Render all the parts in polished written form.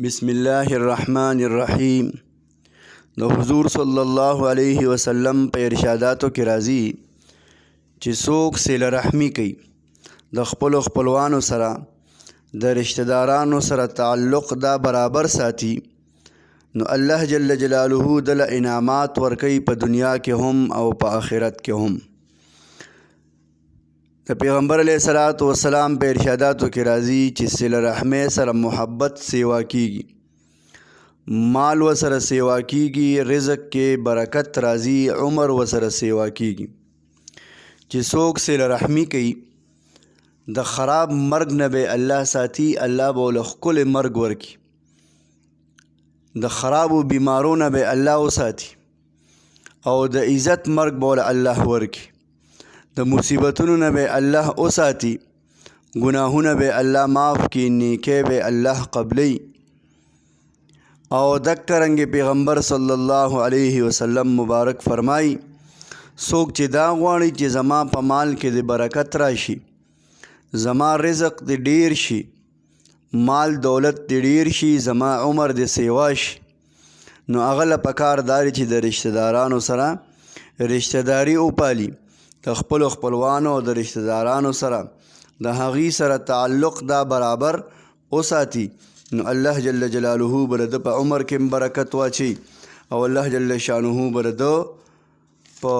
بسم الله الرحمن الرحیم د حضور صلی الله علیه وسلم په ارشاداتو کې راځي چې څوک صله رحمي کوي د خپلو خپلوانو سره د رشتہ دارانو سره تعلق دا برابر ساتي نو الله جل جلاله دل انعامات ورکوي په دنیا کې هم او په آخرت کې هم. د پیغمبر علیه الصلاۃ والسلام په ارشاداتو کې راځي چې صله رحمۍ سره محبت سیوا کیږي، مال وسره سیوا کیږي، رزق کې برکت راځي، عمر وسره سیوا کیږي. چې څوک صله رحمي کوي د خراب مرګ نه به الله ساتي، الله به له ښکلی مرګ ورکي، د خرابو بیمارو نه به الله وساتي او د عزت مرګ به له الله ورکي، د مصیبتونو نه به الله وساتي، ګناهونه به الله معاف کړي، نیکی به الله قبلی. او دکه رنګ پیغمبر صلی الله علیه وسلم مبارک فرمای څوک چې دا غواړي چې زما په مال کې د برکت راشي، زما رزق د ډیر شي، مال دولت د ډیر شي، زما عمر د سیوا شي، نو هغه له پکار داري چې د رشتہ دارانو سره رشتہ داري وپالي، د خپلو خپلوانو او د رشتہ دارانو سره د هغوی سره تعلق دا برابر وساتي، نو الله جل جلاله به د په عمر کې برکت واچي او الله جل شانه به د په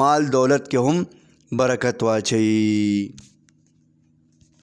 مال دولت کې هم برکت واچي.